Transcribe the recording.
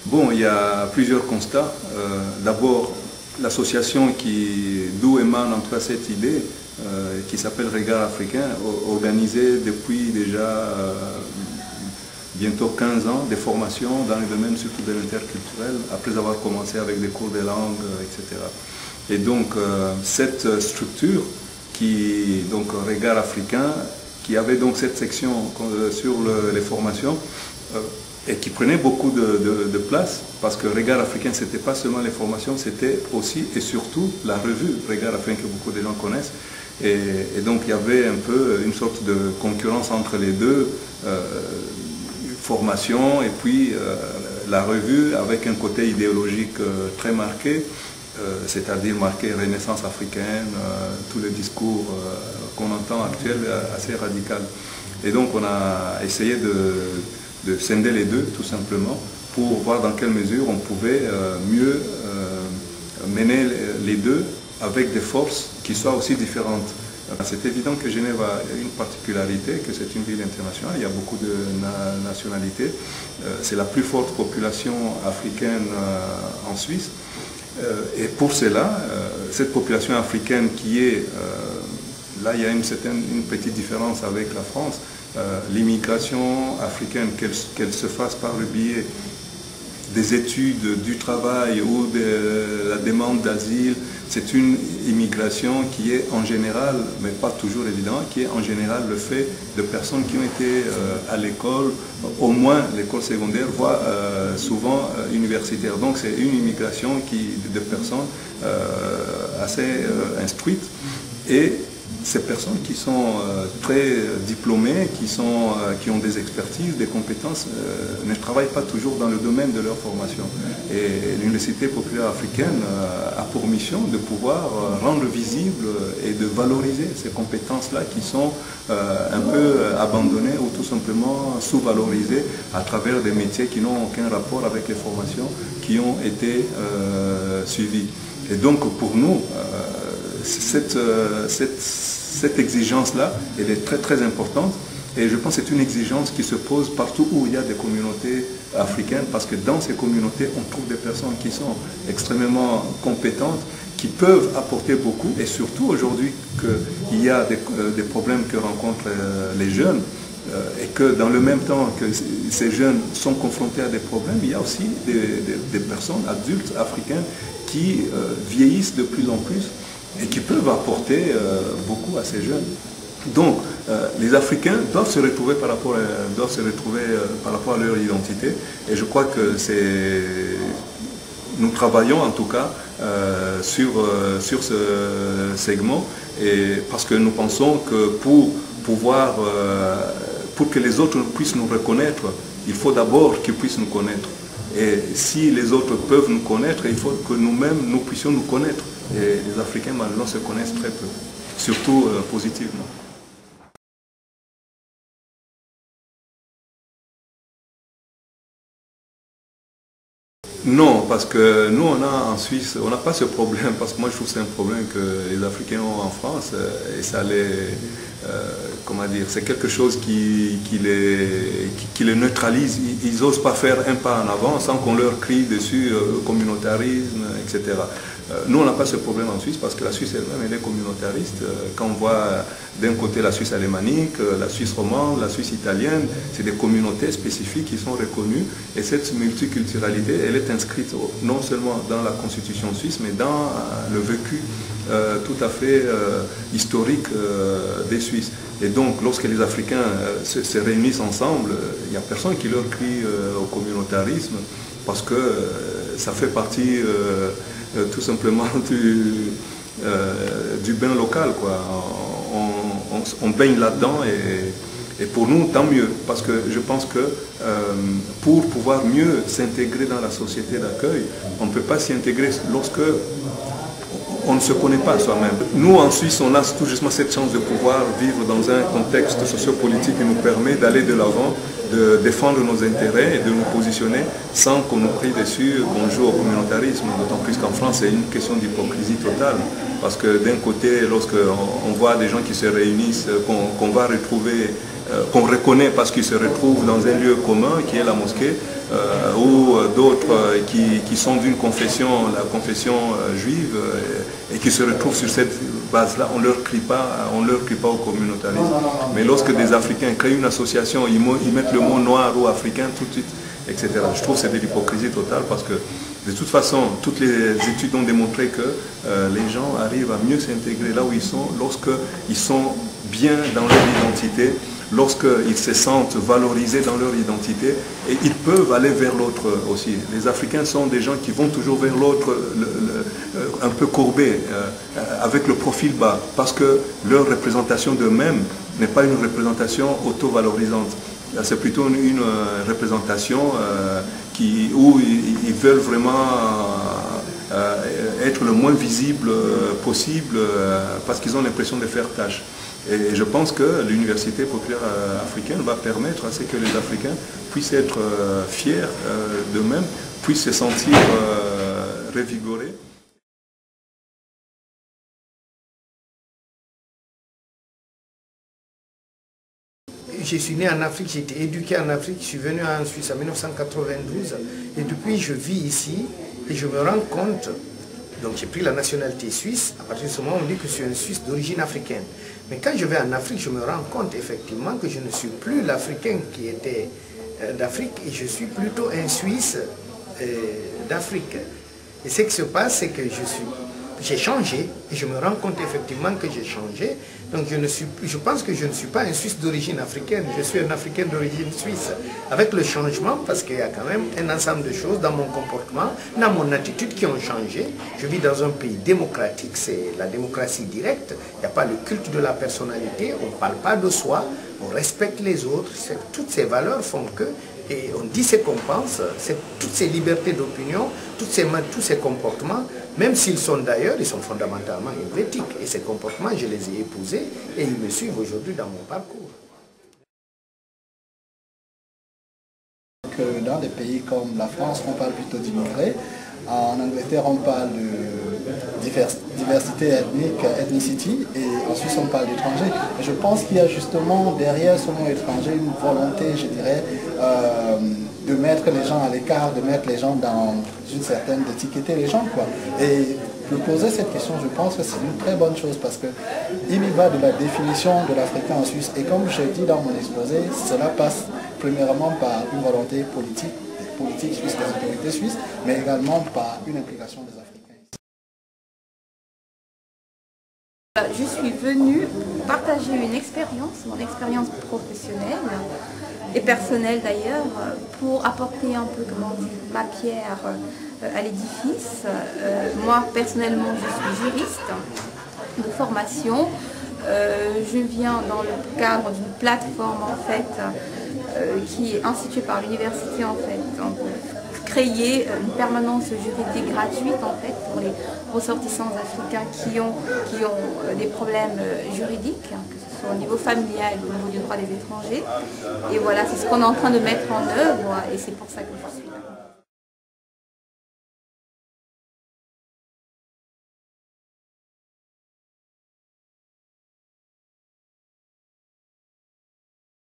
Bon, il y a plusieurs constats. D'abord, l'association d'où émane en tout cas cette idée, qui s'appelle Regard Africain, organisée depuis déjà bientôt 15 ans des formations dans les domaines surtout de l'interculturel, après avoir commencé avec des cours de langue, etc. Et donc, cette structure, donc Regard Africain, qui avait donc cette section sur les formations, et qui prenait beaucoup de place, parce que Regard Africain, ce n'était pas seulement les formations, c'était aussi et surtout la revue Regard Africain que beaucoup de gens connaissent. Et donc il y avait un peu une sorte de concurrence entre les deux, formation et puis la revue avec un côté idéologique très marqué, c'est-à-dire marqué Renaissance africaine, tous les discours qu'on entend actuels assez radical. Et donc on a essayé de scinder les deux, tout simplement, pour voir dans quelle mesure on pouvait mieux mener les deux avec des forces qui soient aussi différentes. C'est évident que Genève a une particularité, que c'est une ville internationale, il y a beaucoup de nationalités. C'est la plus forte population africaine en Suisse. Et pour cela, cette population africaine qui est, là il y a une petite différence avec la France, l'immigration africaine, qu'elle se fasse par le biais des études, du travail ou de la demande d'asile, c'est une immigration qui est en général, mais pas toujours évident, qui est en général le fait de personnes qui ont été à l'école, au moins l'école secondaire, voire souvent universitaire. Donc c'est une immigration de personnes assez instruites. Et ces personnes qui sont très diplômées, qui ont des expertises, des compétences, ne travaillent pas toujours dans le domaine de leur formation. Et l'Université populaire africaine a pour mission de pouvoir rendre visible et de valoriser ces compétences-là qui sont un peu abandonnées ou tout simplement sous-valorisées à travers des métiers qui n'ont aucun rapport avec les formations qui ont été suivies. Et donc pour nous, cette exigence-là, elle est très très importante et je pense que c'est une exigence qui se pose partout où il y a des communautés africaines, parce que dans ces communautés, on trouve des personnes qui sont extrêmement compétentes, qui peuvent apporter beaucoup, et surtout aujourd'hui qu'il y a des problèmes que rencontrent les jeunes, et que dans le même temps que ces jeunes sont confrontés à des problèmes, il y a aussi des personnes adultes africaines qui vieillissent de plus en plus et qui peuvent apporter beaucoup à ces jeunes. Donc, les Africains doivent se retrouver par rapport à leur identité, et je crois que nous travaillons en tout cas sur ce segment, et parce que nous pensons que pour que les autres puissent nous reconnaître, il faut d'abord qu'ils puissent nous connaître. Et si les autres peuvent nous connaître, il faut que nous-mêmes, nous puissions nous connaître. Et les Africains, maintenant, se connaissent très peu, surtout positivement. Non, parce que nous, on a en Suisse, on n'a pas ce problème, parce que moi, je trouve que c'est un problème que les Africains ont en France, et ça comment dire, c'est quelque chose qui les neutralise. Ils n'osent pas faire un pas en avant sans qu'on leur crie dessus communautarisme, etc. Nous, on n'a pas ce problème en Suisse, parce que la Suisse elle-même, elle est communautariste. Quand on voit d'un côté la Suisse alémanique, la Suisse romande, la Suisse italienne, c'est des communautés spécifiques qui sont reconnues, et cette multiculturalité, elle est inscrite non seulement dans la constitution suisse, mais dans le vécu tout à fait historique des Suisses. Et donc, lorsque les Africains se réunissent ensemble, il n'y a personne qui leur crie au communautarisme, parce que ça fait partie tout simplement du bain local, quoi. On baigne là-dedans, et pour nous, tant mieux, parce que je pense que pour pouvoir mieux s'intégrer dans la société d'accueil, on ne peut pas s'y intégrer lorsque on ne se connaît pas soi-même. Nous, en Suisse, on a tout justement cette chance de pouvoir vivre dans un contexte sociopolitique qui nous permet d'aller de l'avant, de défendre nos intérêts et de nous positionner sans qu'on nous crie dessus qu'on joue au communautarisme. D'autant plus qu'en France, c'est une question d'hypocrisie totale. Parce que d'un côté, lorsqu'on voit des gens qui se réunissent, qu'on va retrouver qu'on reconnaît parce qu'ils se retrouvent dans un lieu commun qui est la mosquée, ou d'autres qui sont d'une confession, la confession juive, et qui se retrouvent sur cette base-là, on ne leur crie pas au communautarisme. Mais lorsque des Africains créent une association, ils mettent le mot noir ou africain tout de suite, etc. Je trouve que c'est de l'hypocrisie totale parce que de toute façon, toutes les études ont démontré que les gens arrivent à mieux s'intégrer là où ils sont lorsqu'ils sont bien dans leur identité, lorsqu'ils se sentent valorisés dans leur identité, et ils peuvent aller vers l'autre aussi. Les Africains sont des gens qui vont toujours vers l'autre, un peu courbés, avec le profil bas, parce que leur représentation d'eux-mêmes n'est pas une représentation auto-valorisante. C'est plutôt une représentation où ils veulent vraiment être le moins visible possible parce qu'ils ont l'impression de faire tâche. Et je pense que l'Université populaire africaine va permettre à ce que les Africains puissent être fiers d'eux-mêmes, puissent se sentir revigorés. Je suis né en Afrique, j'ai été éduqué en Afrique, je suis venu en Suisse en 1992 et depuis je vis ici et je me rends compte, donc j'ai pris la nationalité suisse, à partir de ce moment on dit que je suis un Suisse d'origine africaine. Mais quand je vais en Afrique, je me rends compte effectivement que je ne suis plus l'Africain qui était d'Afrique et je suis plutôt un Suisse d'Afrique. Et ce qui se passe, c'est que j'ai changé et je me rends compte effectivement que j'ai changé. Donc je pense que je ne suis pas un Suisse d'origine africaine, je suis un Africain d'origine suisse. Avec le changement, parce qu'il y a quand même un ensemble de choses dans mon comportement, dans mon attitude qui ont changé. Je vis dans un pays démocratique, c'est la démocratie directe. Il n'y a pas le culte de la personnalité, on ne parle pas de soi, on respecte les autres. Toutes ces valeurs font que, et on dit ce qu'on pense, toutes ces libertés d'opinion, tous ces comportements, même s'ils sont d'ailleurs, ils sont fondamentalement helvétiques. Et ces comportements, je les ai épousés et ils me suivent aujourd'hui dans mon parcours. Dans des pays comme la France, on parle plutôt d'immigrés. En Angleterre, on parle de diversité ethnique, ethnicity, et en Suisse, on parle d'étrangers. Et je pense qu'il y a justement derrière ce mot étranger une volonté, je dirais, de mettre les gens à l'écart, de mettre les gens dans une certaine, d'étiqueter les gens, quoi. Et de poser cette question, je pense que c'est une très bonne chose parce qu'il y va de la définition de l'Africain en Suisse. Et comme je dis dans mon exposé, cela passe premièrement par une volonté politique suisse, des autorités suisses, mais également par une implication des Africains. Je suis venue partager une expérience, mon expérience professionnelle et personnelle d'ailleurs, pour apporter un peu, ma pierre à l'édifice. Moi personnellement, je suis juriste de formation. Je viens dans le cadre d'une plateforme en fait qui est instituée par l'université en fait, pour créer une permanence juridique gratuite en fait pour les ressortissants africains qui ont des problèmes juridiques, que ce soit au niveau familial ou au niveau du droit des étrangers. Et voilà, c'est ce qu'on est en train de mettre en œuvre et c'est pour ça que je suis là.